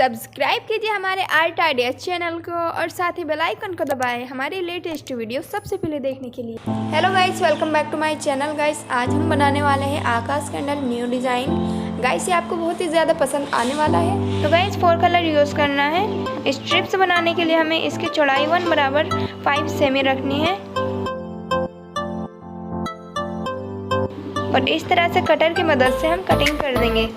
Subscribe कीजिए हमारे art ideas channel को और साथ ही बेल आइकन को दबाएं हमारी लेटेस्ट वीडियो सबसे पहले देखने के लिए। Hello guys, welcome back to my channel. Guys आज हम बनाने वाले हैं आकाश कैंडल न्यू डिज़ाइन। गाइस ये आपको बहुत ही ज़्यादा पसंद आने वाला है। तो गाइस 4 कलर यूज़ करना है। स्ट्रिप्स बनाने के लिए हमें इसकी चौड़ाई 1 बराबर 5 सेमी रखनी है और इस तरह से कटर की मदद से हम कटिंग कर देंगे।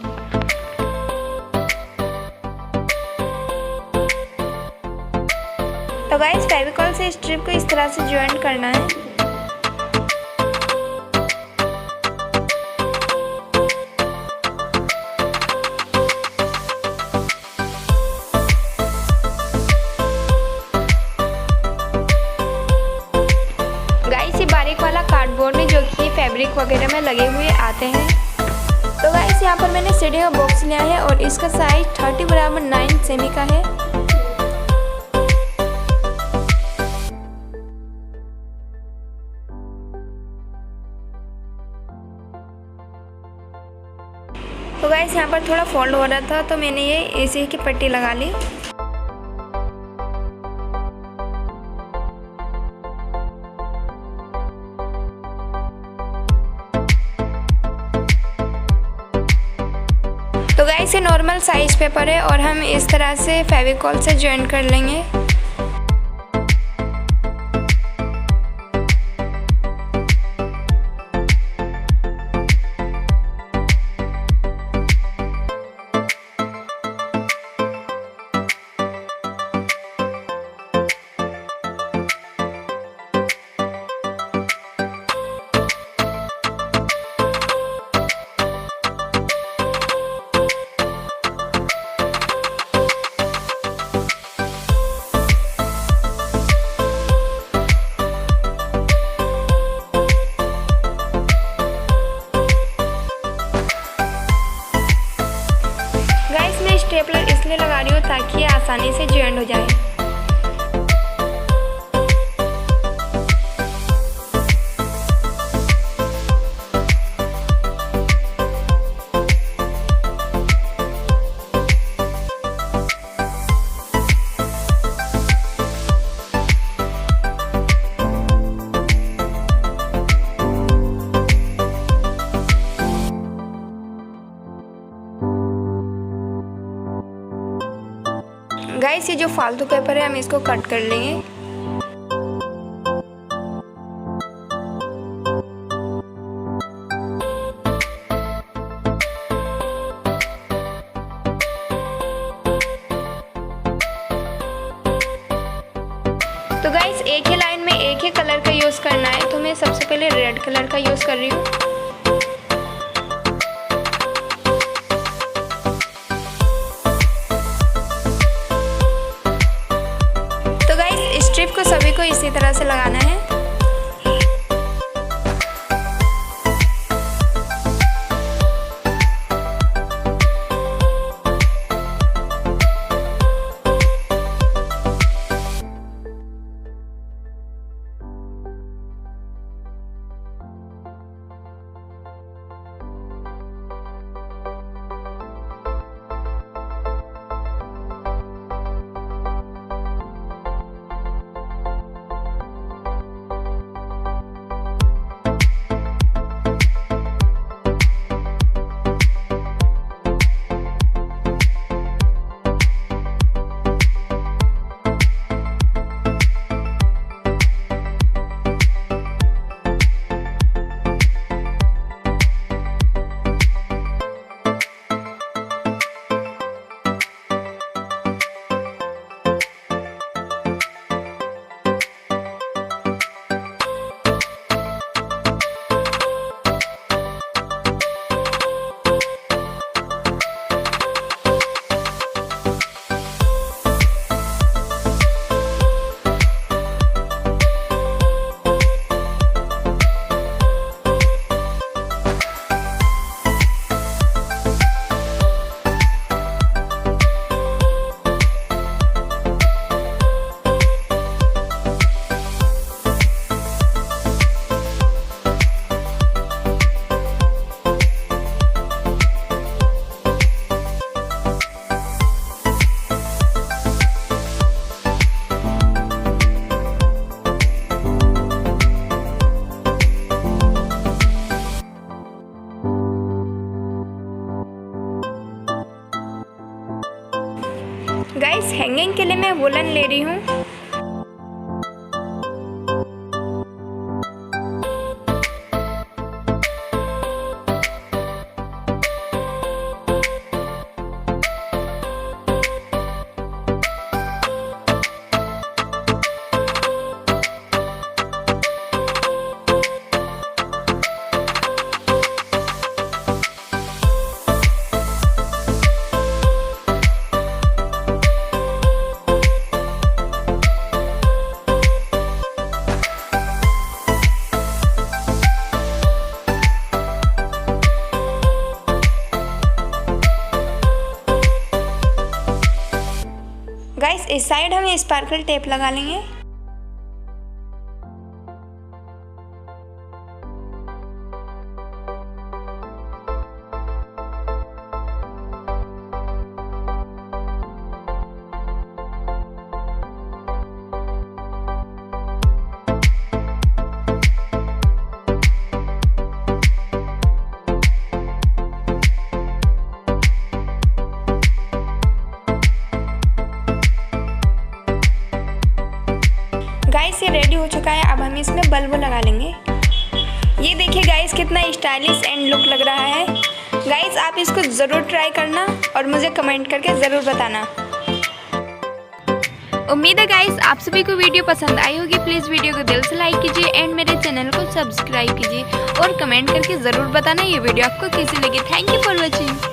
तो गाइस फेविकॉल से स्ट्रिप को इस तरह से ज्वाइन करना है। गाइस ये बारीक वाला कार्डबोर्ड में जो कि फैब्रिक वगैरह में लगे हुए आते हैं। तो गाइस यहाँ पर मैंने सीढ़ी का बॉक्स लिया है और इसका साइज 30 बराबर 9 सेमी का है। तो गाइस यहाँ पर थोड़ा फोल्ड हो रहा था तो मैंने ये ऐसे की पट्टी लगा ली। तो गाइस ये नॉर्मल साइज पेपर है और हम इस तरह से फेविकॉल से ज्वाइन कर लेंगे। स्टेपलर इसलिए लगा रही हूँ ताकि ये आसानी से ज्वाइन हो जाए। गाइस ये जो फालतू पेपर है हम इसको कट कर लेंगे। तो गाइस एक ही लाइन में एक ही कलर का यूज़ करना है तो मैं सबसे पहले रेड कलर का यूज़ कर रही हूँ। स्ट्रिप को सभी को इसी तरह से लगाना है। गाइस हैंगिंग के लिए मैं वुलन ले रही हूँ। गाइस इस साइड हम स्पार्कल टेप लगा लेंगे। गाइस ये रेडी हो चुका है। अब हम इसमें बल्ब लगा लेंगे। ये देखिए गाइस कितना स्टाइलिश एंड लुक लग रहा है। गाइस आप इसको ज़रूर ट्राई करना और मुझे कमेंट करके ज़रूर बताना। उम्मीद है गाइस आप सभी को वीडियो पसंद आई होगी। प्लीज़ वीडियो को दिल से लाइक कीजिए एंड मेरे चैनल को सब्सक्राइब कीजिए और कमेंट करके ज़रूर बताना ये वीडियो आपको कैसी लगी। Thank you for watching.